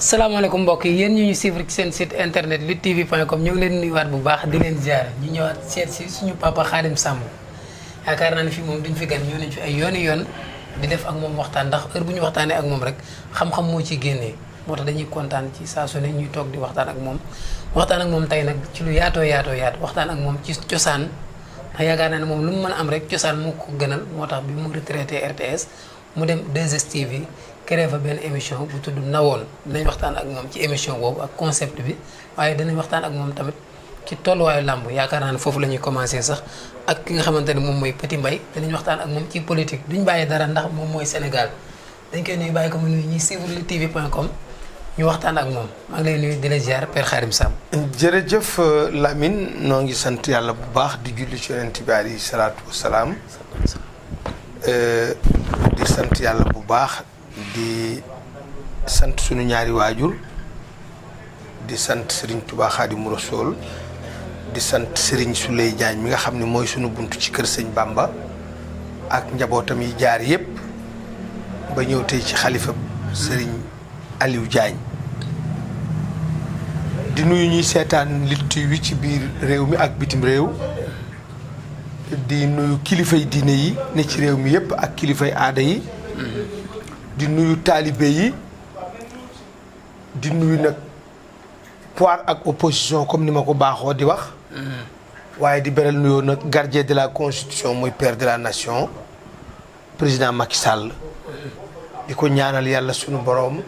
salaamaaleykum mbokk yi yéen ñu ñu suivre ci seen site internet luttetv.com ñu ngi leen nuyuwaat bu baax di leen ziar ñu ñëwaat seet si suñu papa Khadim Samb yaakaar naa ne fii moom duñ fi gan ñëw nañ fi ay yooni yoon di def ak moom waxtaan ndax heure bu ñu waxtaanee ak moom rek xam-xam moo ciy génnee moo tax dañuy kontaan ci saa su ne ñuy toog di waxtaan ak moom tey nag ci lu yaatoo waxtaan ak moom ci cosaan ndax yaakaar naa ne moom lu mu mën a am rek cosaan moo ko gënal moo tax bi mu retraité RTS mu dem 2STV créé fa benn émission bu tudd Nawoon dinañ waxtaan ak moom ci émission boobu ak concept bi waaye dinañ waxtaan ak moom tamit ci tolluwaayu làmb yaakaar naa ne foofu la ñuy commencé sax ak ki nga xamante ne moom mooy Petit Mbaye dinañ waxtaan ak moom ci politique duñ bàyyi dara ndax moom mooy Sénégal dañ koy nuyu bàyyi ko mu nuyu ñuy suivre luttetv.com ñu waxtaan ak moom maa ngi lay nuyu di la ziar Père Khadim Samb. jërëjëf Lamine noo ngi sant yàlla bu baax di julli ci Yonent bi alayhi salaatu wasalaam di sant yàlla bu baax di sant sunu ñaari waajur di sant Serigne Touba Khadimou Rassoul di sant Serigne Souley Diagne mi nga xam ne mooy sunu buntu ci kër Sëñ Bamba ak njabootam yi jaar yépp ba ñëw tey ci xalifa Serigne Aliou Diagne di nuyu ñuy seetaan Lutte wi ci biir réew mi ak bitim réew di nuyu kilifay diine yi ne ci réew mi yépp ak kilifay aada yi di nuyu taalibe yi di nuyu nag pouvoir ak opposition comme ni ma ko baaxoo di wax waaye di beral nuyoo nag gardien de la constitution mooy père de la nation président Macky Sall di ko ñaanal yàlla sunu boroom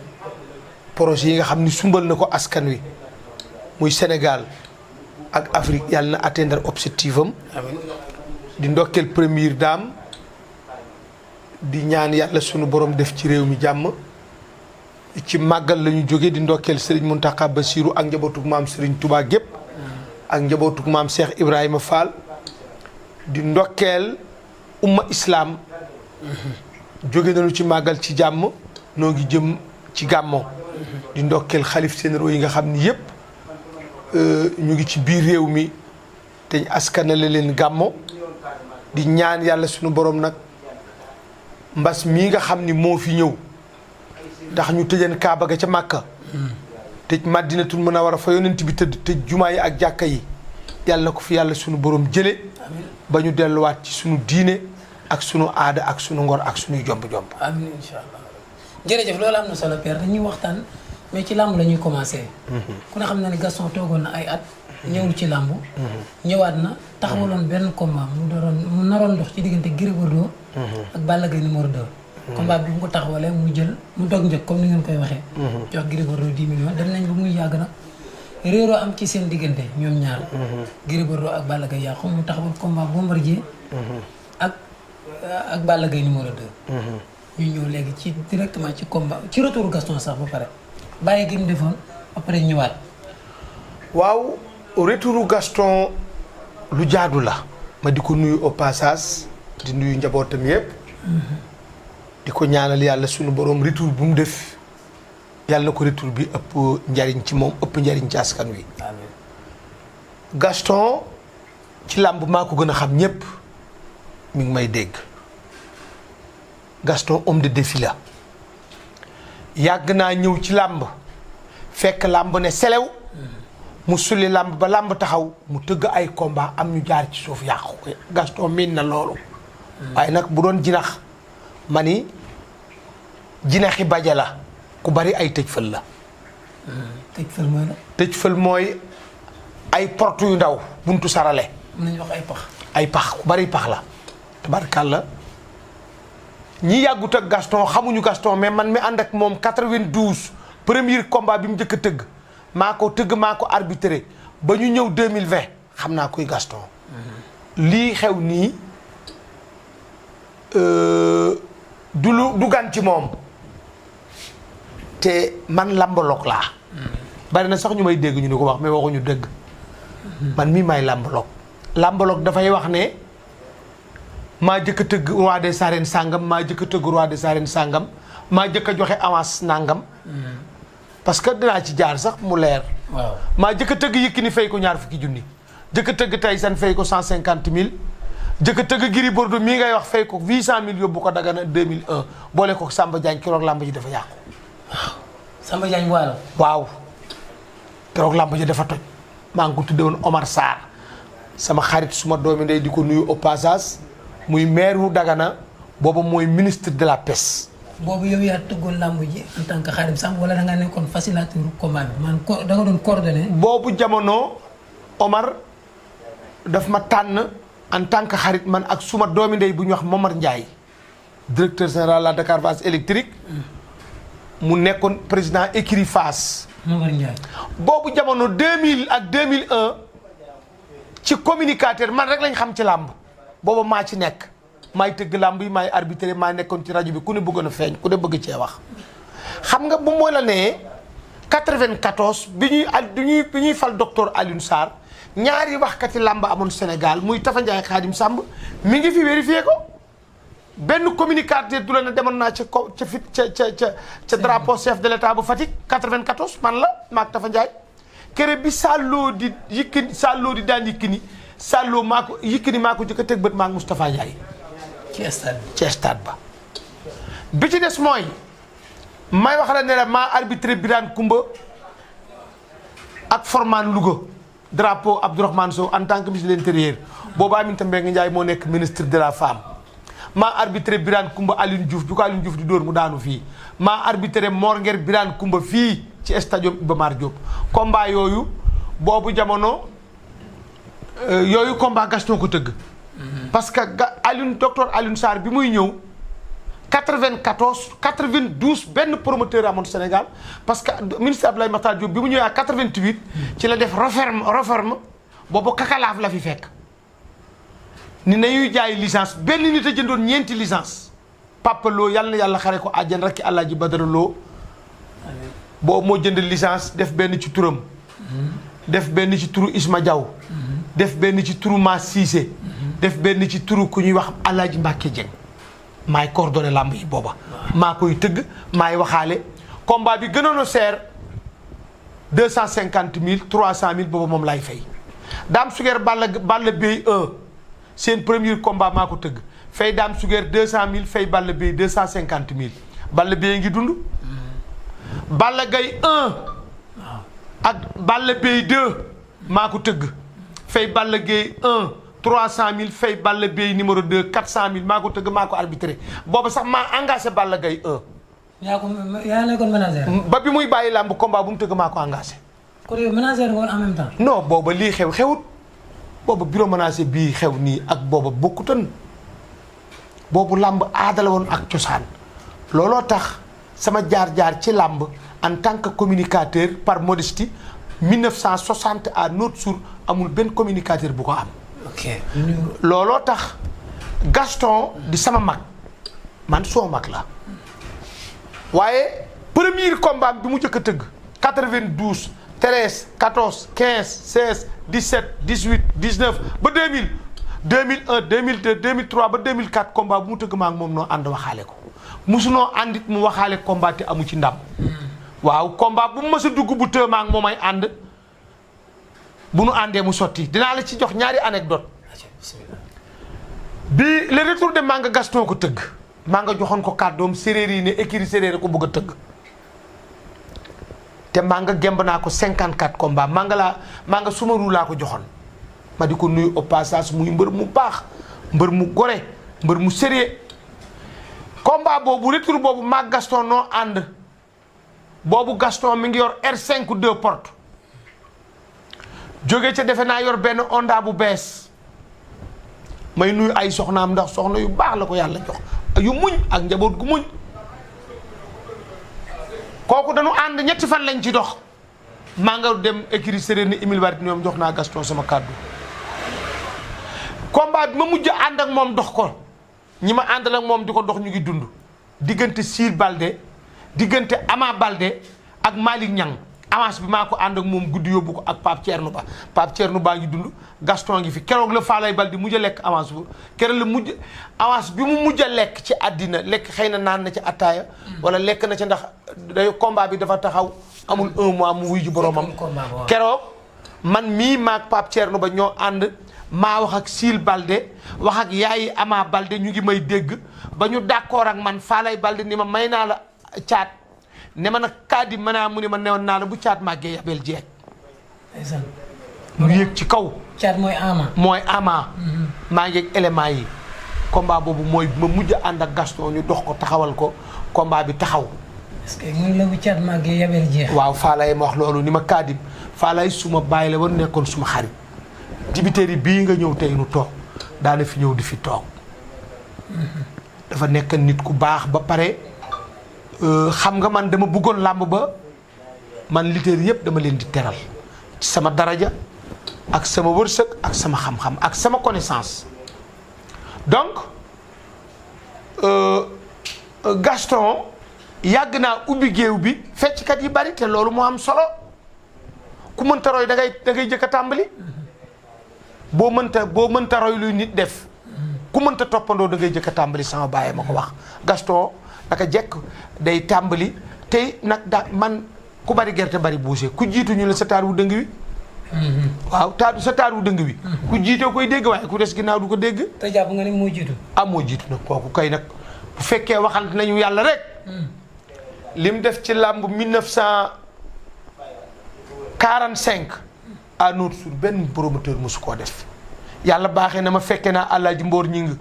projet yi nga xam ni sumbal na ko askan wi muy Sénégal ak Afrique yàlla na atteindre objectif am di ndokkeel première dame di ñaan yàlla sunu borom def ci réew mi jàmm ci màggal la ñu jóge di ndokkeel Serigne Mountakha Bassirou ak njabootug maam Serigne Touba gépp ak njabootug maam Cheikh Ibrahima Fall di ndokkeel umma islam jóge nañu ci màggal ci jàmm noo ngi jëm ci gàmmo di ndokkeel xalif généraux yi nga xam ni yépp ñu ngi ci biir réew mi te askanale leen gàmmo di ñaan yàlla sunu borom nag mbas mii nga xam ni moo fi ñëw ndax ñu tëjeen Kaaba ga ca Màkka tëj Madinatul Munawwara fa yonent bi tëdd tëj jumaa yi ak jàkka yi yàlla na ko fi yàlla sunu borom jële ba ñu delluwaat ci sunu diine ak sunu aada ak sunu ngor ak sunuy jomb-jomb. amiin incha allah jërëjëf loolu am na solo Père dañuy waxtaan mais ci làmb la ñuy commencé. ku ne xam na ne Gaston toogoon na ay at. ñëwul ci làmb. ñëwaat na taxawaloon benn combat mu naroon dox ci diggante Gris Bordeaux ak Balla Gaye numéro 2. combat bi bu ko taxawalee mu dog njëkk comme ni ngeen koy waxee. jox Gris Bordeaux 10 millions dem nañ ba muy yàgg nag réeroo am ci seen diggante ñoom ñaar. Gris Bordeaux ak Balla Gaye yàqu mu taxawal combat Bombardier ak Balla Gaye numéro 2. ñu ñëw léegi ci directement ci combat ci retour Gaston sax ba pare bàyyi gi mu defoon après ñëwaat. waaw retouru Gaston lu jaadu la ma di ko nuyu au passage di nuyu njabootam yépp di ko ñaanal yàlla sunu borom retour bu mu def yàlla na ko retour bi ëpp njariñ ci moom ëpp njariñ ci askan wi. amiin Gaston ci làmb maa ko gën a xam ñépp mi ngi may dégg Gaston homme de défi la yàgg naa ñëw ci làmb fekk làmb ne selew mu sulli làmb ba làmb taxaw mu tëgg ay combat am ñu jaar ci suuf yàqu ko Gaston miin na loolu waaye nag bu doon jinax ma ni jinaxi baja la ku bari ay tëj fël la tëj fël mooy ay porte yu ndaw buntu sarale mën nañu wax ay pax ku bari pax la tabarkàlla ñi yàggut ak Gaston xamuñu Gaston mais man mi ànd ak moom 92 premier combat bi mu njëkk a tëgg maa ko arbitré ba ñu ñëw 2020 xam naa koy Gaston lii xew nii du gan ci moom te man lambaloog laa bari na sax ñu may dégg ñu ni ko wax mais waxuñu dëgg man mii maay lambaloog dafay wax ne maa jëkk a tëgg roi des arènes sàngam maa jëkk a tëgg roi des arènes sàngam maa jëkk a joxe avance nàngam parce que dinaa ci jaar sax mu leer. waaw maa jëkk a tëgg Yékini fay ko 20 000 jëkk a tëgg Tyson fay ko 150 000 jëkk a tëgg Gris Bordeaux mii ngay wax fay ko 800 000 yóbbu ko Dagana 2001 boole ko Samba Diagne keroog làmb ji dafa yàqu. waaw Samba Diagne Waalo. waaw keroog làmb ji dafa toj maa ngi ko tudde woon Omar Sarr sama xarit suma doomi ndey di ko nuyu au passage muy maire wu Dagana booba mooy ministre de la pêche. boobu yow yaa tëggoon làmb ji en tant que Khadim Samb wala da nga nekkoon facilitateur combat bi man da nga doon coordonné. boobu jamono Omar daf ma tànn en tant que xarit man ak suma doomi ndey bu ñuy wax Momar Ndiaye directeur général la Dakar Vase électrique mu nekkoon président écurie Fass. Momar Ndiaye. boobu jamono 2000 ak 2001 ci communicateur man rek lañ xam ci làmb booba maa ci nekk maay tëgg làmb yi maay arbitré maa nekkoon ci rajo bi ku ne bëggoon a feeñ ku ne bëgg cee wax. xam nga bu mooy la nee 94 bi ñuy fal docteur Alioune Sarr ñaari waxkati làmb amoon Sénégal muy Tafa Ndiaye Khadim Samb mi ngi fi vérifié ko benn communicateur du la ne demoon naa ca drapeau chef de l'état bu Fatick 94 man la maag Tafa Ndiaye kere bi Salloo di daan Yékini Salloo maa ko jëkk a teg bët maag Moustapha Ndiaye ci stade ba bi ci des mooy may wax la ne la maa arbitré Birane Koumba ak Forman Louga drapeau Abdourahmane Sow en tant que ministre de l'intérieur boobu Aminata Mbengue Ndiaye moo nekk ministre de la femme maa arbitré Birane Koumba Alioune Diouf bi ko Alioune Diouf di dóor mu daanu fii maa arbitré Mor Nguer Birane Koumba fii ci stadium Iba Mar Diop combat yooyu boobu jamono yooyu combat Gaston ko tëgg parce que docteur Alioune Sarr bi muy ñëw 94 92 benn promoteur amoon Sénégal parce que ministre Abdoulaye Makhtar Diop bi mu ñëwee à 88 ci la def réforme boobu kakalaaf la fi fekk ni nañuy jaay licence benn nit a jëndoon ñeenti licence Papa Lo yàlla na yàlla xare ko àjjan rakki Alaaji Badara Lo boobu moo jënd licence def benn ci turam def benn ci turu Isma Diaw def benn ci turu Ma Cissé def benn ci turu ku ñuy wax Alaaji Mbacke Dieng maay coordonné làmb yi booba maa koy tëgg maay waxaale combat bi gënoon a seer 250 000 300 000 booba moom laay fay Dame Suger Balla Bey 1 seen premier combat maa ko tëgg fay Dame Suger 200 000 fay Balla Bey 250 000 Balla Bey ngi dund Balla Gaye 1 ak Balla Bey 2 maa ko tëgg fay Balla Gaye 1 300 000 fay Balla Bey numéro 2 400 000 maa ko tëgg maa ko arbitré booba sax maa engagé Balla Gaye 1. yaa nekkoon manager. ba bi muy bàyyi làmb combat bu mu tëgg maa ko engagé. kon yow manager nga woon en même temps. non booba lii xewut booba bureau manager bii xew nii ak booba bokkutan boobu làmb aada la woon ak cosaan looloo tax sama jaar-jaar ci làmb en tant que communicateur par modestie 1960 à notre jour amul benn communicateur bu ko am. ok looloo tax Gaston di sama mag man soo mag la waaye premier combat bi mu njëkk a tëgg 92 13 14 15 16 17 18 19 ba 2000 2001 2002 2003 ba 2004 combat bu mu tëgg maa ak moom noo ànd waxaale ko musunoo àndit mu waxaale combat te amu ci ndam waaw combat bu mu mës a dugg bu tëë maa ak moom ay ànd bu nu àndee mu sotti dinaa la ci jox ñaari anecdote bi le retour de Manga Gaston ko tëgg Manga joxoon ko kàddoom séréer yi ne écurie séréer ko bëgg a tëgg te Manga gemb naa ko 54 combat Manga sumaru laa ko joxoon ma di ko nuyu au passage muy mbër mu baax mbër mu gore mbër mu sérieux combat boobu retour boobu maag Gaston noo ànd boobu Gaston mi ngi yor R5 2 porte jóge ca defe naa yor benn Honda bu bees may nuyu ay soxnaam ndax soxna yu baax la ko yàlla jox yu muñ ak njaboot gu muñ kooku dañu ànd ñetti fan lañ ci dox maa nga dem écurie Séréer ni Émile Warit ñoom jox naa Gaston sama kàddu combat bi ma mujj ànd ak moom dox ko ñi ma àndal ak moom di ko dox ñu ngi dund diggante Siir Balde diggante Ama Balde ak Malick Niang avance bi maa ko ànd ak moom guddi yóbbu ko ak Pape Thierno Ba Pape Thierno Ba ngi dund Gaston ngi fi keroog la Faalay Balde mujj a lekk avance bu keroog la mujj avance bi mu mujj a lekk ci àddina lekk xëy na naan na ci attaaya wala lekk na ci ndax day combat bi dafa taxaw amul 1 mois mu wuy ji boromam keroog man mii maag Pape Thierno Ba ñoo ànd maa wax ak Siil Balde wax ak yaayi Ama Balde ñu ngi may dégg ba ñu d'accord ak man Faalay Balde ni ma may naa la caat ne ma nag Khadim ma naa mu ne ma newoon naa la bu caat màggee yabel jeeg ndeysaan. mu yéeg ci kaw caat mooy ama. mooy ama maa ngi ak élément yi combat boobu mooy ma mujj ànd ak Gaston ñu dox ko taxawal ko combat bi taxaw est-ce que mun la bu caat màggee yabel jeex. waaw Faalaye ma wax loolu ni ma Khadim Faalaye suma bàyyi la woon nekkoon suma xarit dibiteeri bii nga ñëw tey nu toog daana fi ñëw di fi toog dafa nekk nit ku baax ba pare xam nga man dama bëggoon làmb ba man lutteurs yëpp dama leen di teral ci sama daraja ak sama wërsëg ak sama xam-xam ak sama connaissance donc Gaston yàgg naa ubbi géew bi fecckat yi bari te loolu moo am solo ku mënta roy da ngay jëkk a tàmbali boo mënta roy luy nit def ku mënta toppandoo da ngay jëkk a tàmbali sama baay ma ko wax Gaston naka jekk day tàmbali tey nag man ku bari gerte bari buuse ku jiitu ñu la sa taar wu dëng wi waaw sa taar wu dëng wi ku jiitoo koy dégg waaye ku des ginnaaw du ko dégg te jàpp nga ni moo jiitu moo jiitu nag kooku kay nag bu fekkee waxant nañu yàlla rek lim def ci làmb 1945 à notre jour benn promoteur mosu koo def yàlla baaxee na ma fekke naa Alaaji Mboor ñing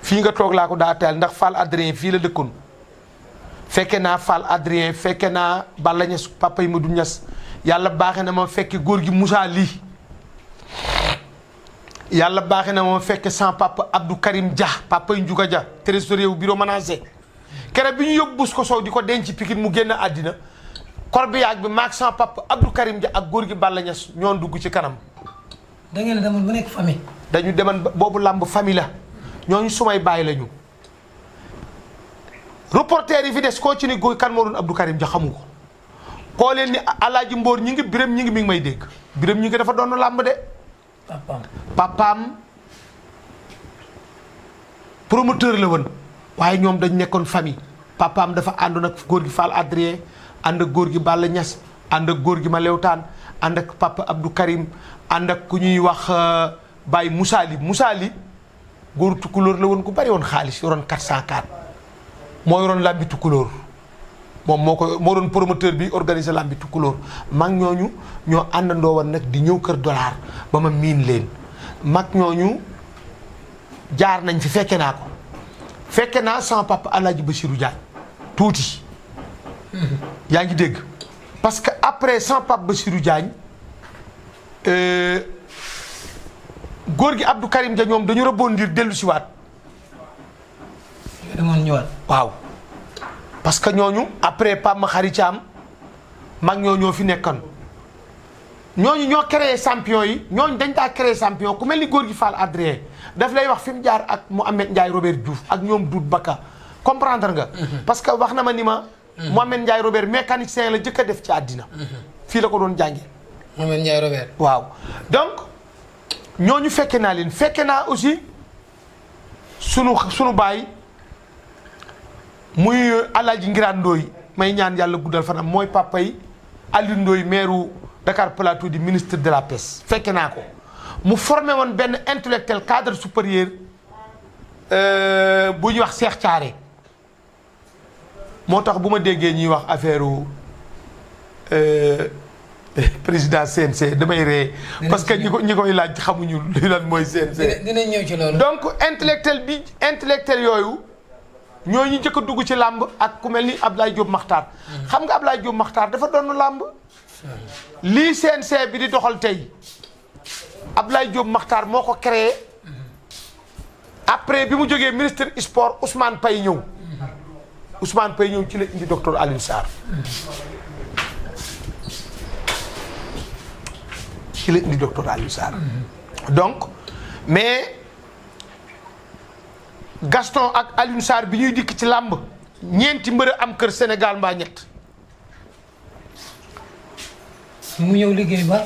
fii nga toog laa ko daa teel ndax Fall Adrien fii la dëkkoon fekke naa Fall Adrien fekke naa Balla Ñas papa yi ma du Ñas yàlla baaxee na ma fekke góor gi Moussa Ly yàlla baaxee na ma fekke sans papa Abdou Karim Dia papa yi Njuga Dia trésorier wu bureau menacé kere bi ñu yóbbu bus ko soow di ko denc Pikine mu génn àddina kor bi yaag bi maag sans papa Abdou Karim Dia ak góor gi Balla Ñas ñoon dugg ci kanam da ngeen demoon ba nekk famille dañu demoon boobu làmb famille la ñooñu sumay bàyyi lañu reporter yi fi des koo ci ni góor kan moo doon Abdou Karim Dia xamu ko koo leen ni Alaaji Mboor ñi ngi Biram ñi ngi mi ngi may dégg Biram ñi ngi dafa doon làmb de papaam promoteur la woon waaye ñoom dañ nekkoon famille papaam dafa àndoon ak góor gi Fall Adrien ànd ak góor gi Balla Ñas ànd ak góor gi ma lewtaan ànd ak papa Abdou Karim ànd ak ku ñuy wax Baye Moussa Ly góoru Tukulóor la woon ku bari woon xaalis yoroon 404 moo yoroon làmbi Tukulóor moom moo doon promoteur bi organisé làmbi Tukulóor mag ñooñu ñoo àndandoo woon nag di ñëw kër dollar ba ma miin leen mag ñooñu jaar nañ fi fekke naa ko fekke naa sama papa Alaaji Bassirou Diagne tuuti yaa ngi dégg parce que après sama papa Bassirou Diagne góor gi Abdou Karim Dia ñoom dañu rebondir dellu si waat demoon ñëwaat waaw parce que ñooñu après Pape Makhari Thiam mag ñoo fi nekkoon ñooñu ñoo créé champion yi ñooñu dañ daa créé champion ku mel ni góor gi Fall Adrien daf lay wax fi mu jaar ak Mohamed Ndiaye Robert Diouf ak ñoom Doudou Baka comprendre nga parce que wax na ma ni ma Mohamed Ndiaye Robert mécanicien la jëkk a def ci àddina fii la ko doon jànge Mohamed Ndiaye Robert waaw donc ñooñu fekke naa leen fekke naa aussi sunu baay muy Alaaji Ngiraan Ndooy may ñaan yàlla guddal fanam mooy papa yi Aliou Ndooy maire Dakar Plateau di ministre de la pêche fekke naa ko mu formé woon benn intellectuel cadre supérieur bu ñuy wax Cheikh Thiaré moo tax bu ma déggee ñuy wax affaire président CNC damay ree parce que ñi koy laaj xamuñu lan mooy CNC. dinañ ñëw ci loolu. donc intellectuel yooyu ñooñu njëkk a dugg ci làmb ak ku mel ni Ablaye Diop Makhtar. xam nga Ablaye Diop Makhtar dafa doon làmb. lii CNC bi di doxal tey Ablaye Diop Makhtar moo ko créé après bi mu jógee ministre sport Ousmane Paye ñëw. Ousmane Paye ñëw ci la indi docteur Alioune Sarr. ci la indi docteur Alioune Sarr. donc mais Gaston ak Alioune Sarr bi ñuy dikk ci làmb ñeenti mbër am kër Sénégal mbaa ñett. mu ñëw liggéey ba.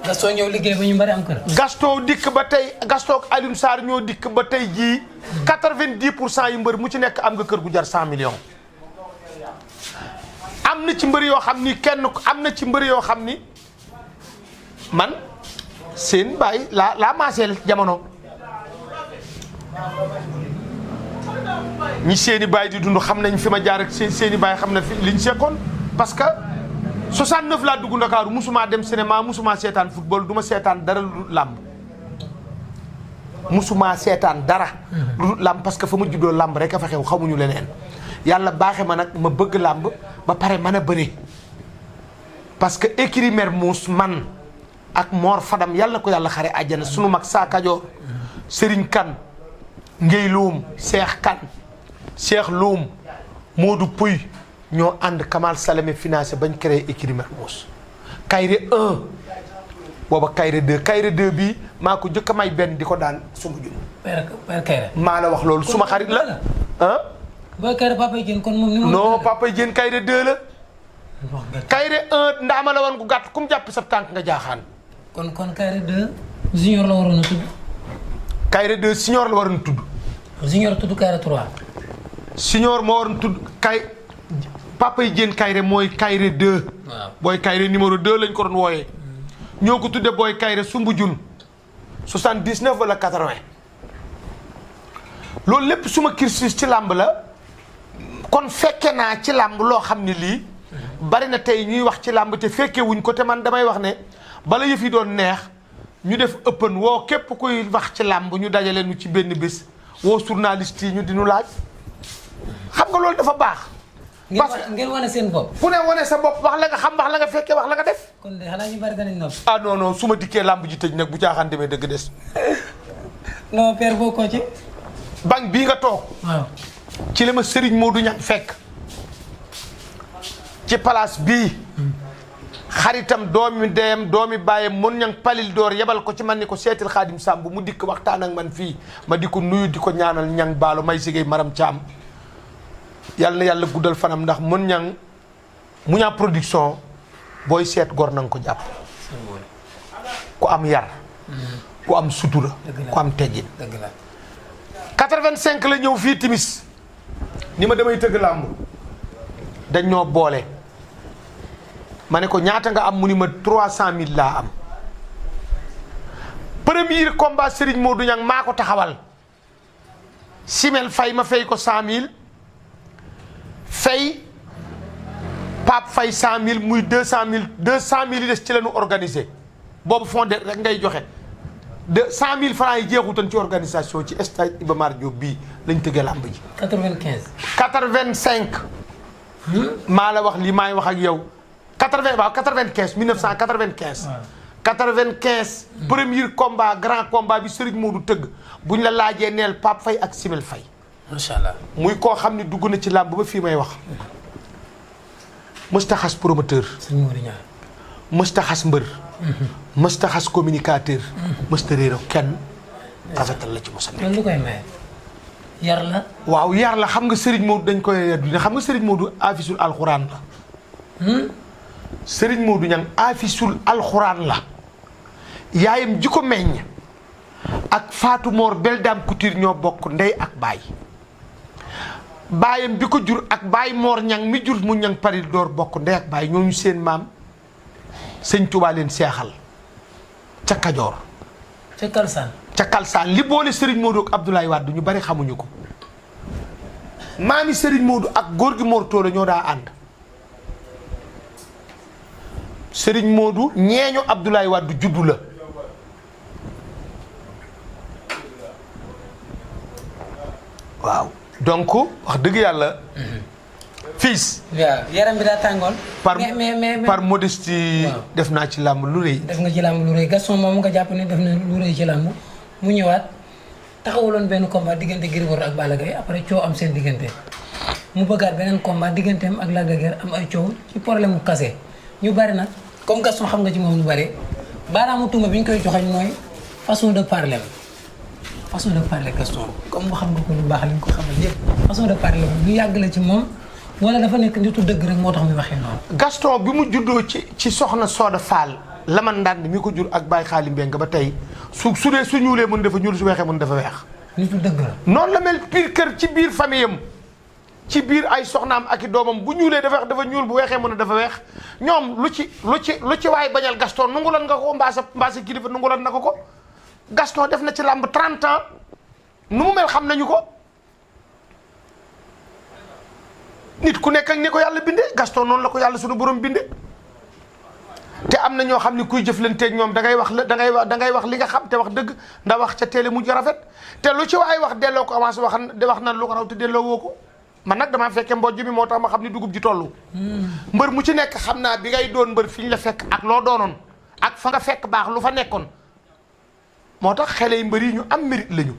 Gaston ñëw liggéey ba ñu bari am kër. Gaston dikk ba tey Gaston ak Alioune Sarr ñoo dikk ba tey jii 90% yi mbër mu ci nekk am nga kër gu jar 100 millions. am na ci mbër yoo xam ni am na ci mbër yoo xam ni man seen bàyyi laa maaseel jamono. ñi seeni baay di dund xam nañ fi ma jaar ak seeni baay xam na fi liñ sekkoon parce que 69 laa dugg Ndakaaru musuma dem cinéma musuma seetaan football du ma seetaan dara lu làmb musuma seetaan dara lu làmb parce que fa ma juddoo làmb rek a fa xew xamuñu leneen yàlla baaxe ma nag ma bëgg làmb ba pare mën a bëre parce que écurie Mermoz man ak Mor Fadam yàlla na ko yàlla xare àjjana sunu mag saa Kajoor Serigne Kane Ngey Loum Cheikh Kane Cheikh Loum Modou Pouy ñoo ànd Kamal Salame financé bañ créé écurie Mermoz Kayre 1 booba Kayre 2 Kayre 2 bii maa ko njëkk a may benn di ko daan sumbu jun Père Kayre maa la wax loolu suma xarit la ah booy Kayre Papa Diène kon moom non Papa Diène Kayre 2 la Kayre 1 ndaama la woon gu gàtt kum jàpp sa tànk nga jaaxaan kon Kayre 2 junior la waroon a tudd Kayre 2 senior la waroon a tudd junior tudd Kayre 3 senior moo waroon tudd Papa Diène Kayre mooy Kayre 2 waaw booy Kayre numéro 2 lañ ko doon wooyee ñoo ko tudde booy Kayre sumbu jun 79 wala 80 loolu lépp suma cursus ci làmb la kon fekke naa ci làmb loo xam ne lii bari na tey ñuy wax ci làmb te fekke wuñ ko te man damay wax ne bala yëf yi doon neex ñu def ëppan woo képp kuy wax ci làmb ñu dajale nu ci benn bés woo journaliste yi ñu di nu laaj xam nga loolu dafa baax. parce que ngeen wane seen bopp. ku ne wane sa bopp wax la nga xam wax la nga fekkee wax la nga def. kon de xanaa ñu bari danañ nopp. ah non non su ma dikkee làmb ji tëj nag bu caaxaan demee dëgg des. non père boo ko ci. banque bii nga toog. waaw ci la ma Serigne Modou Niang fekk ci place bii. xaritam doomi deyam doomi bàyyam mun ñang palil door yebal ko ci man ni ko seetil Xaadim Samb mu dikk waxtaan ak man fii ma di ko nuyu di ko ñaanal ñang baalo may sigéey maram caam yàlla na yàlla guddal fanam ndax mun ñang mu ñaa production booy seet gor na nga ko jàpp ku am yar ku am sutura ku am teggin 85 la ñëw fii timis ni ma damay tëgg làmb dañ ñoo boole ma ne ko ñaata nga am mu ni ma 300 000 laa am premier combat Serigne Modou Niang maa ko taxawal Simel Fay ma fay ko 100 000 fay Pape Fay 100 000 muy 200 000 200 000 yi des ci la ñu organisé boobu fondé rek ngay joxe de 100 000 francs yi jeexutoon ci organisation ci stade Iba Mar Diop bii lañ tëggee làmb ji. 95. 85. maa la wax lii maay wax ak yow. 80 waaw 95 1995. waaw 95. premier combat grand combat bi Serigne Modou tëgg buñ la laajee neel Pape Faye ak Simel Faye. macha allah muy koo xam ne dugg na ci làmb ba fii may wax. mësta xas promoteur. Serigne Modou Niang. mësta xas mbër. mësta xas communicateur. mësta réeroo kenn. rafetal la ci mos a nekk. loolu lu koy maye. yar la. waaw yar la xam nga Serigne Modou dañ koy dina xam nga Serigne Modou afisul alxuraan la. Serigne Modou Niang afisul alxuraan la. yaayam ji ko meññ. ak Fatou Mor Belle Dame Couture ñoo bokk ndey ak baay. baayam bi ko jur ak baay Mor Niang mi jur mu Niang Paris door bokk ndey ak baay ñooñu seen maam sëñ Touba leen seexal ca Kajoor. ca Kalsaan. ca Kalsaan li boole Serigne Modou ak Abdoulaye Wade ñu bari xamuñu ko. maami Serigne Modou ak góor gi Mor Toola ñoo daa ànd. Serigne Modou ñeeño Abdoulaye Wade juddu la. waaw donc wax dëgg yàlla. fils. waaw yaram bi daa tàngoon. par modestie. waaw def naa ci làmb lu rëy. def nga ci làmb lu rëy Gaston moom nga jàpp ne def na lu rëy ci làmb mu ñëwaat taxawaloon benn combat diggante Gris Bordeaux ak Balla Gaye après coow am seen diggante mu bëggaat beneen combat digganteem ak Lac de Guiers am ay coow ci problème mu kase ñu bari nag comme Gaston xam nga ci moom lu bari baaraamu tuuma bi ñu koy joxañ mooy façon de parler façon de parler Gaston comme nga xam nga ko lu baax li nga ko xamal yëpp façon de parler lu yàgg la ci moom wala dafa nekk nitu dëgg rek moo tax muy waxee noonu. Gaston bi mu juddoo ci soxna Soda Fall laman ndànd mi ko jur ak Baye Xaali Mbeng ba tey su dee su ñuulee mën dafa ñuul su weexee mën dafa weex. nitu dëgg la. noonu la mel biir kër ci biir famille am ci biir ay soxnaam ak i doomam bu ñuulee dafa ñuul bu weexee mën dafa weex ñoom lu ci waay bañal Gaston nungulan nga ko mbaa sa kilifa nungulan na ko Gaston def na ci làmb 30 ans nu mu mel xam nañu ko nit ku nekk ak ni ko yàlla bindee Gaston noonu la ko yàlla sunu borom bindee te am na ñoo xam ne kuy jëflanteeg ñoom da ngay wax da ngay wax li nga xam te wax dëgg ndax wax ca télé mujj rafet te lu ci waay wax delloo ko avance wax na lu ko raw te delloo woo ko man nag damaa fekkee mbojj mi moo tax ma xam ni dugub ji tollu mbër mu ci nekk xam naa bi ngay doon mbër fi ñu la fekk ak loo doonoon ak fa nga fekk baax lu fa nekkoon moo tax xale yi mbër yi ñu am mérite lañu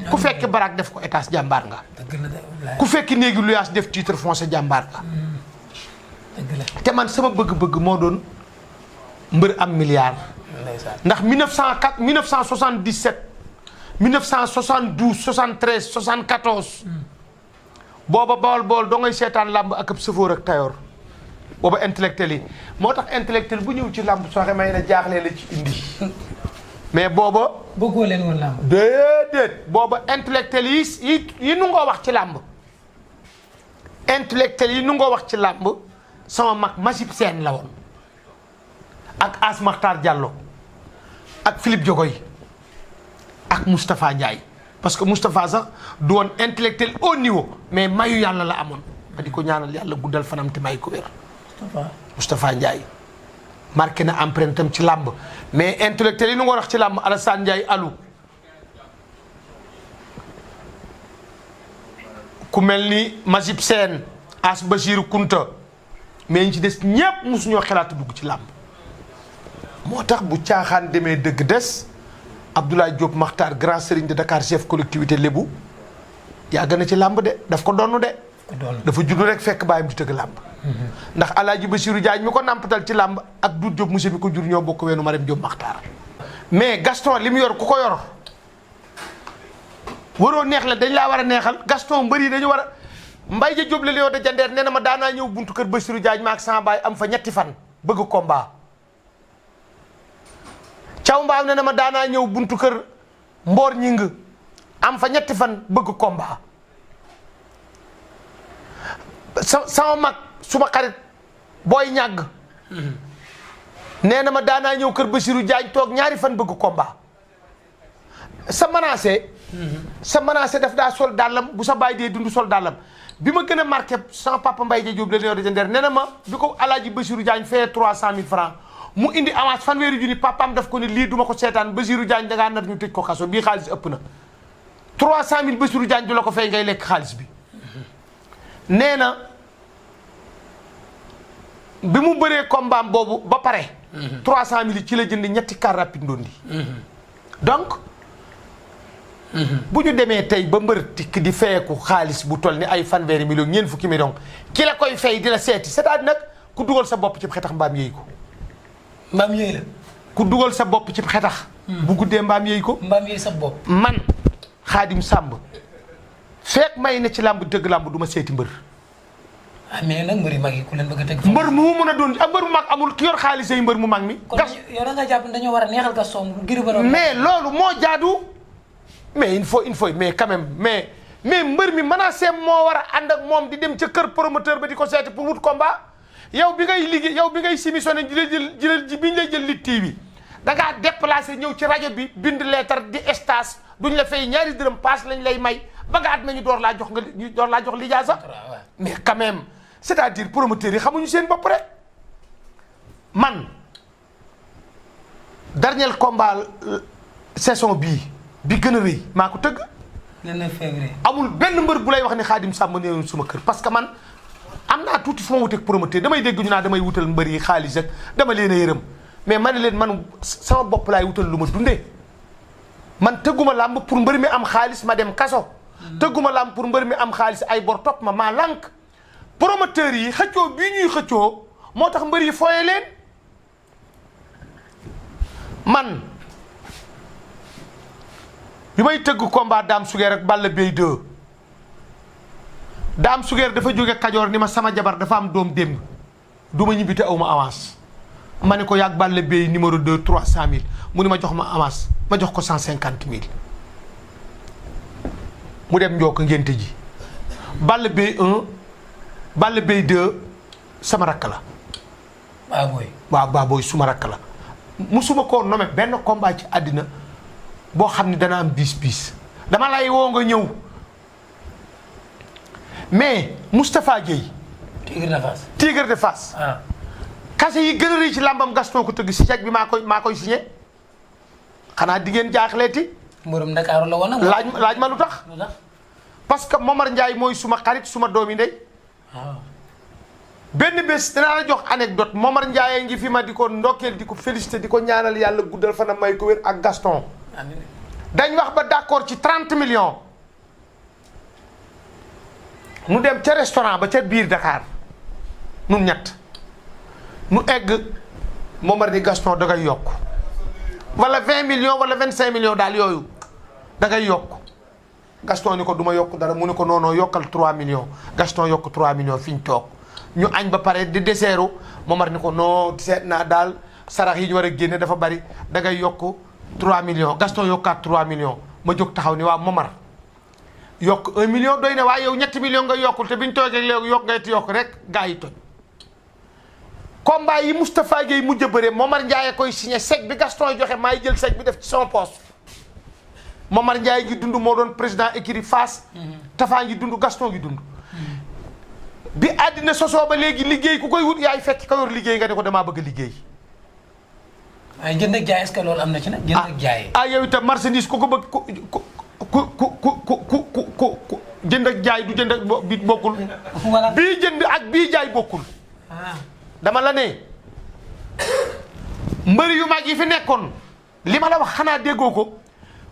ku fekk baraak def ko étage jàmbaar nga ku fekk néegi luyaas def titre foncier jàmbaar nga te man sama bëgg-bëgg moo doon mbër am milliard ndax 1904 1977 1972 73 74 booba bool doo ngay seetaan làmb ak ab sëfoor ak tayoor booba intellectuel yi moo tax intellectuel bu ñëw ci làmb soo xamee ne jaaxlee la ci indi mais booba bëggoo leen woon làmb déedéet booba intellectuel yi nu ngoo wax ci làmb intellectuel yi nu ngoo wax ci làmb sama mag Masib Sène la woon ak As Makhtar Diallo ak Philippe Diogoy ak Moustapha Ndiaye parce que Moustapha sax du woon intellectuel au niveau mais mayu yàlla la amoon ba di ko ñaanal yàlla guddal fanam te may ko wér Moustapha Ndiaye marqué na empreinte am ci làmb mais intellectuel yi nu nga wax ci làmb Alassane Ndiaye Alou ku mel ni Masib Sène As Bachir Kunta mais ñu ci des ñépp mosuñoo xalaat dugg ci làmb moo tax bu caaxaan demee dëgg des Abdoulaye Diop Makhtar grand serigne de Dakar chef collectivité lébu yàgg na ci làmb de daf ko donn de dafa judd rek fekk bàyyam di tëgg làmb ndax Alaaji Bassirou Diagne mi ko nàmpatal ci làmb ak Doudou Diop monsieur mi ko jur ñoo bokk weenu Marème Diop Makhtar mais Gaston li mu yor ku ko yor waroo neex la dañ laa war a neexal Gaston mbëri dañu war a Mbaye ja Diop la Lion de Jandeer nee na ma daanaa ñëw buntu kër Bassirou Diagne ma ak sama baay am fa ñetti fan bëgg combat Caw Mbaaw nee na ma daanaa ñëw buntu kër Mboor Ñing am fa ñetti fan bëgg combat sama mag suma xarit booy ñàgg nee na ma daanaa ñëw kër Bassirou Diagne toog ñaari fan bëgg combat sa menacé daf daa sol dàllam bu sa baay dee dund sol dàllam bi ma gën a marqué sama papa Mbaye ja Diop la Lion de Jandeer nee na ma bi ko Alaaji Bassirou Diagne fayee 300 000 francs mu indi avance fanweeri junni papaam daf ko ne lii duma ko seetaan Bassirou Diagne dangaa nar ñu tëj ko kaso bii xaalis ëpp na 300 000 Bassirou Diagne du la ko fay ngay lekk xaalis bi nee na bi mu bëree combat boobu ba pare 300 000 yi ci la jënd ñetti car rapide ndondi donc bu ñu demee tey ba mbër tikk di fayeeku xaalis bu toll ni ay fanweeri million ñeent fukki million ki la koy fay di la seeti c'est-à-dire nag ku dugal sa bopp ci xetax mbaam yéey ko mbaam yooyu la ku dugal sa bopp ci xetax bu guddee mbaam yéey ko mbaam yooyu sa bopp man Xaadim Samb fekk may ne ci làmb dëgg làmb du ma seeti mbër mais nag mbër yu mag yi ku leen bëgg a teg mbër mu mun a doon ak mbër mu mag amul ki yor xaalis yi mbër mu mag mi kon yow da nga jàpp dañoo war a neexal Gaston ngir ba mais loolu moo jaadu mais il faut mais quand même mais mbër mi menacé moo war a ànd ak moom di dem ca kër promoteur ba di ko seeti pour wut combat yow bi ngay liggéey yow bi ngay démissionné bi ñu lay jël Lutte TV da ngaa déplacé ñëw ci rajo bi bind lettre di stage duñ la fay ñaari dërëm paas lañ lay may ba nga at nañu door laa jox lijaasa mais quand même c'est-à-dire promoteurs yi xamuñu seen bopp rek man dernier combat saison bii bi gën a rëy maa ko tëgg. le 9 février. amul benn mbër bu lay wax ne Xaadim Samb néew suma kër parce que man am naa tuuti fu ma wuteeg promoteur damay dégg ñu naa damay wutal mbër yi xaalis ak dama leen a yërëm mais man leen man sama bopp laay wutal lu ma dundee man tëgguma làmb pour mbër mi am xaalis ma dem kaso. tëgguma làmb pour mbër mi am xaalis ay bor topp ma maa lànk. promoteurs yi xëccoo bii ñuy xëccoo moo tax mbër yi fooye leen man. bi may tëgg combat Dame Suguer ak Balla Beye 2 Dame Suguer dafa jóge Kajoor ni ma sama jabar dafa am doom démb du ma ñibbi te aw ma avance ma ne ko yàgg Balla Beye numéro 2 300 000 mu ni ma jox ma avance ma jox ko 150 000 mu dem njoo ko ngénte ji Balla Beye 1 Balla Beye 2 sama rakk la. waaw Baboy suma rakk la musuma koo nommé benn combat ci àddina boo xam ne dana am bis dama lay woo nga ñëw mais Moustapha Guèye Tigre de Fass. Tigre de Fass. waaw. kase yi gën a rëy ci làmbam Gaston ko tëgg si chèque bi maa koy signé xanaa di ngeen jaaxleeti. Mburum Ndakaaru la woon nag. laaj ma lu tax. lu tax. parce que Momar Ndiaye mooy suma xarit suma doomi ndey. waaw. benn bés danaa la jox anecdote Momar Ndiaye ngi fi ma di ko ndokkeel di ko félicité di ko ñaanal yàlla guddal fanam may ko wér ak Gaston. amiin. dañ wax ba d'accord ci 30 millions. nu dem ca restaurant ba ca biir Dakar nun ñett nu egg Momar ni Gaston da ngay yokk wala 20 millions wala 25 millions daal yooyu da ngay yokk Gaston ni ko du ma yokk dara mu ne ko non yokkal 3 millions Gaston yokk 3 millions fi ñu toog ñu añ ba pare di deseeru Momar ni ko non seet naa daal sarax yi ñu war a génne dafa bari da ngay yokk 3 millions Gaston yokkaat 3 millions ma jóg taxaw ni waa Momar yokk 1 million doy na waaye yow ñetti millions nga yokkul te biñ toogee léegi yokk ngay yokk rek gaa yi toj. combat yi Moustapha Gueye mujj a bëre Momar Ndiaye koy signé chèque bi Gaston joxe maay jël chèque bi def ci son poche. Momar Ndiaye ngi dund moo doon président écurie Fass. Tafa ngi dund Gaston ngi dund. bi àddina sosoo ba léegi liggéey ku koy wut yaay fekk ka yor liggéey nga ne ko damaa bëgg a liggéey. waaye jënd ak jaay est-ce que loolu am na ci nag. jënd ak jaay. yow itam marchandise ku ko bëgg ku jënd ak jaay du jënd ak bi bokkul. voilà bii jënd ak bii jaay bokkul. dama la ne mbër yu mag yi fi nekkoon li ma la wax xanaa déggoo ko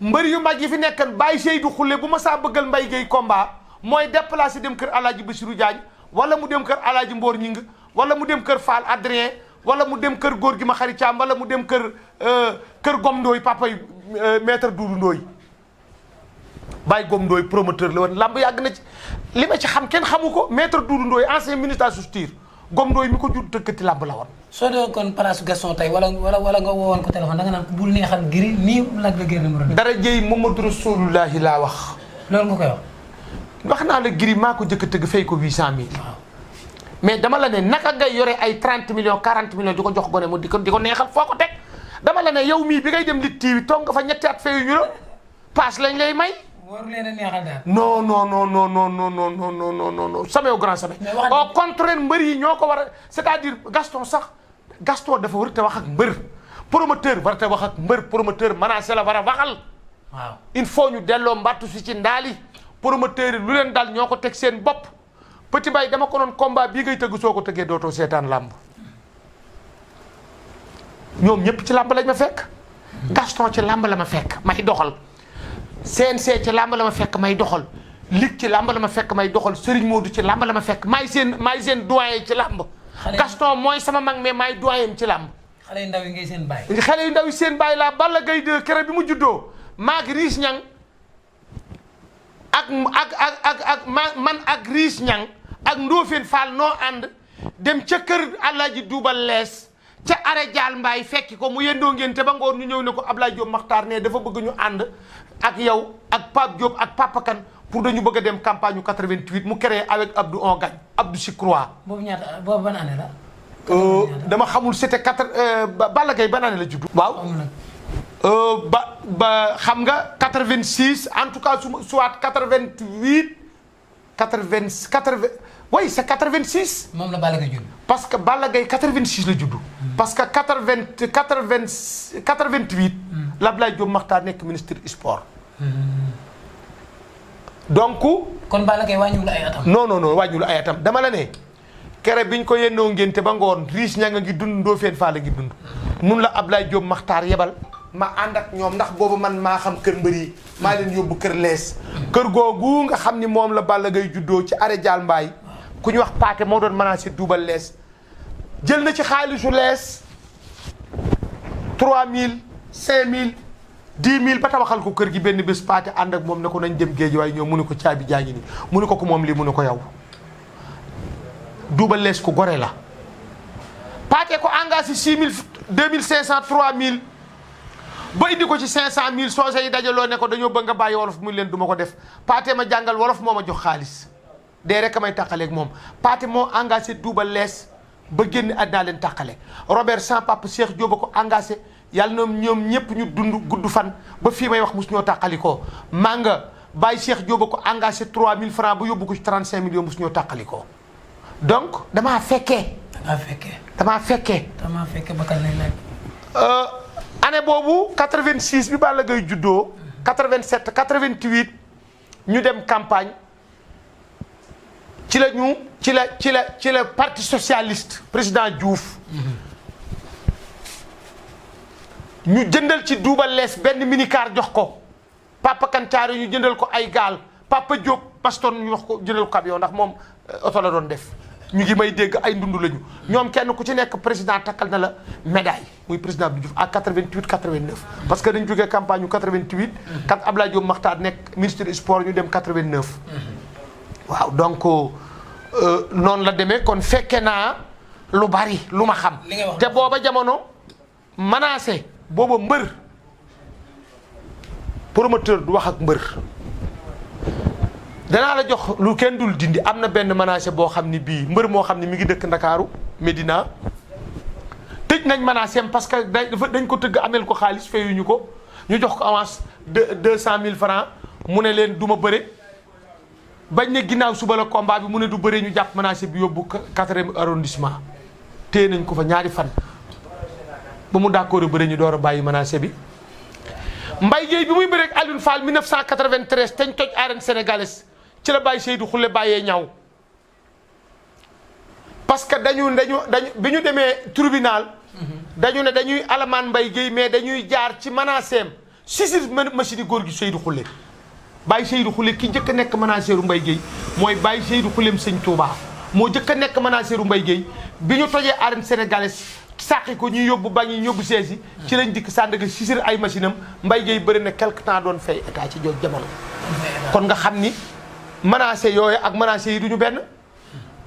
mbër yu mag yi fi nekkoon bàyyi Seydou Khoule bu ma saa bëggal Mbaye Gueye combat mooy déplacé dem kër Alaaji Bassirou Diagne wala mu dem kër Alaaji Mboor Ñing wala mu dem kër Fall Adrien wala mu dem kër góor gi ma xari Caam wala mu dem kër Gom Ndooy papa yi maître Doudou Ndooy Baye Gom Ndooy promoteur la woon lamb yàgg na ci li ma ci xam kenn xamu ko maître Doudou Ndooy ancien ministre de justice Gom Ndooy mi ko jur tëkkati lamb la woon. soo dee kon place Gaston tey wala nga woowoon ko téléphone danga naan bul neexal giri nii Lac de Guiers numéro 2. dara jëy Mamadou Rasulullahi laa wax. loolu nga koy wax. wax naa la giri maa ko jëkk a tëgg fay ko 800000. mais dama la ne naka ngay yore ay 30 millions 40 millions di ko jox gone mu di ko neexal foo ko teg dama la ne yow mii bi ngay dem Lutte TV toog nga fa ñetti at fayu ñu la paas lañ lay may. waru leen a neexal daal. non sama yow grand sama. au contraire mbër yi ñoo ko war a c'est-à-dire Gaston sax Gaston dafa war a wax ak mbër promoteur war a wax ak mbër promoteur menacé la war a waxal. waaw il faut ñu delloo mbattu si ci ndaali promoteur yi lu leen dal ñoo ko teg seen bopp. Petit Baye dama ko doon combat bii ngay tëgg soo ko tëggee dootoo seetaan làmb ñoom ñëpp ci làmb lañ ma fekk. Gaston ci làmb la ma fekk may doxal. CNC ci làmb la ma fekk may doxal. Ligue ci làmb la ma fekk may doxal Serigne Modou ci làmb la ma fekk maay seen doyen ci làmb. Gaston mooy sama mag mais maay doyen ci làmb. xale yu ndaw yi ngay seen baay. xale yu ndaw yi seen baay laa Balla Gaye de kere bi mu juddoo maag Riis Ñang man ak Riis Ñang ak Ndofène Fall noo ànd dem ca kër Alaaji Duubal Lees ca are jaal mbaay fekki ko mu yendoo ngeen te ba ngoon ñu ñëw ne ko Ablaye Diop Makhtar ne dafa bëgg ñu ànd ak yow ak Pape Diop ak Papa Kane pour dañu bëgg a dem campagne 88 mu créé avec Abdou on gagne Abdou Chikroa. boobu ban année la. dama xamul c'était Balla Gaye ban année la juddu. waaw ba xam nga 86 en tout cas soit 88 oui c'est 86. moom la Balla Gaye judd. parce que Balla Gaye 86 la juddu. parce que 88. la Ablaye Diop Makhtar nekk ministre sport. donc. kon Balla Gaye wàññiwul ay atam. non wàññiwul ay atam dama la ne. kere biñ ko yennoo ngénte ba ngoon Riis Ñanga ngi dund Ndofène Fall ngi dund. mun la Ablaye Diop Makhtar yebal. ma ànd ak ñoom ndax boobu man maa xam kër mbër yi. maa leen yóbbu kër lees. kër googu nga xam ni moom la Balla Gaye juddoo ci are jaal mbaay ku ñu wax Paate moo doon menacé duubal lees. jël na ci xaalisu lees 3000 5000 10000 ba tabaxal ko kër gi benn bés Paate ànd ak moom ne ko nañ dem géej waaye ñoom mu ne ko caabi jaa ngi nii mu ne ko ku moom lii mu ne ko yow. duubal lees ko gore la. Paate ko engagé 6000 2500 3000. ba indi ko ci 500000 soose yi dajaloo ne ko dañoo bëgg nga bàyyi wolof muy leen du ma ko def Paate ma jàngal wolof moo ma jox xaalis dee rek may tàqaleeg moom Paate moo engagé duubal lees ba génn àddina leen tàqale Robert sans papa Cheikh Diop a ko engagé yàlla na ñoom ñëpp ñu dund gudd fan ba fii may wax mosu ñoo tàqalikoo Manga Baye Cheikh Diop a ko engagé 3000 francs ba yóbbu ko ci 35 millions mosu ñoo tàqalikoo donc damaa fekkee. damaa fekkee ba kañ lay nekk. année boobu 86 bi Balla Gaye juddoo. 87 88 ñu dem campagne ci la parti socialiste président Diouf. ñu jëndal ci Double Less benn minicar jox ko Papa Kantaare ñu jëndal ko ay gaal Papa Diop Baston ñu wax ko jëndal ko camion ndax moom oto la doon def ñu ngi may dégg ay ndundu lañu ñoom kenn ku ci nekk président takkal na la médaille muy président Abdou Diouf à 88 89. parce que dañ jógee campagne yu 88. kat Abdoulaye Diop Makhtar nekk ministre du sport ñu dem 89. waaw donc noonu la demee kon fekke naa lu bari lu ma xam. te booba jamono menacé. booba mbër promoteur du wax ak mbër danaa la jox lu kenn dul dindi am na benn menacé boo xam ni bii mbër moo xam ni mi ngi dëkk Ndakaaru Médina tëj nañ menacé am parce que dañ ko tëgg amel ko xaalis fayuñu ko ñu jox ko avance de 200 000 francs mu ne leen du ma bëre bañ ne ginnaaw suba la combat bi mu ne du bëre ñu jàpp menacé bi yóbbu 4e arrondissement téye nañ ko fa ñaari fan. ba mu d'accord bëri ñu door a bàyyi menacé bi Mbaye Guèye bi muy bëreeg Alioune Fall 1993 teñ toj arène sénégalaise ci la bàyyi Seydou Khoule bàyyee ñaw parce que dañu bi ñu demee tribunal dañu ne dañuy alamaan Mbaye Guèye mais dañuy jaar ci menacé am sisir machine yi góor gi Seydou Khoule bàyyi Seydou Khoule ki njëkk a nekk menacé ru Mbaye Guèye mooy bàyyi Seydou Khoulem sëñ Touba moo njëkk a nekk menacé ru Mbaye Guèye bi ñu tojee arène sénégalaise sàqi ko ñuy yóbbu bañ yi yóbbu seesi ci lañ dikk Sandaga sisir ay machine am Mbaye Guèye bëri na quelque temps doon fay état ci jooju jamono kon nga xam ni menacé yooyu ak menacé yi duñu benn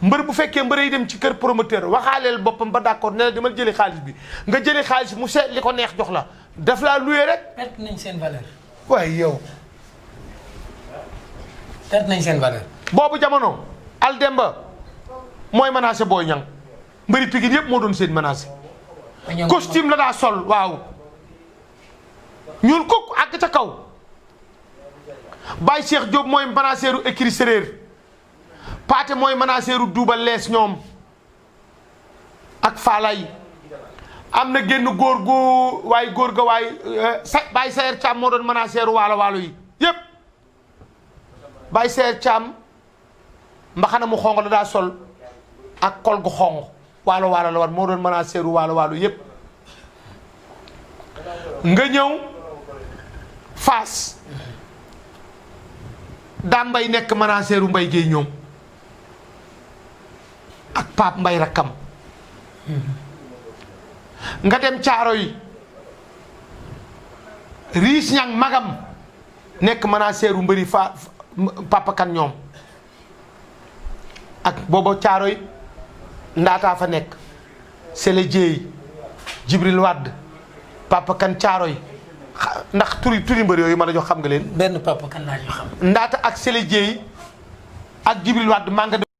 mbër bu fekkee mbër yi dem ci kër promoteur waxaaleel boppam ba d'accord ne la demal jëli xaalis bi nga jëli xaalis mu seet li ko neex jox la daf laa loué rek. perte nañ seen valeur. waaye yow. perte nañ seen valeur. boobu jamono Aldemba mooy menacé Boy Niang mbëri Pikine yëpp moo doon seen menacé. costume la daa sol waaw. ñuul ko àgg ca kaw. Baye Cheikh Diop mooy menacé ru écrit séréer. Paate mooy menacé ru Double Less ñoom ak Falay am na génn góor gu waaye góor ga waaye Baye Sayer Thiam moo doon menacé ru waalo yi yëpp Baye Sayer Thiam mbaxana mu xonq la daa sol ak kol gu xonq waalo la war moo doon menacé ru waalo yëpp nga ñëw Fass daa mbay nekk menacé ru Mbaye Guèye ñoom ak Pape Mbaye rakkam nga dem caaro yi Riis Ñang magam nekk menacé ru mbëri Papa Kan ñoom ak booba caaro yi ndaataa fa nekk Sele Jéey Jibril Wadd Papa Kan caaro yi ndax turi mbër yooyu ma la jox xam nga leen. benn Papa Kan laa ñu xam. ndaata ak Sele Jéey ak Jibril Wadd maa nga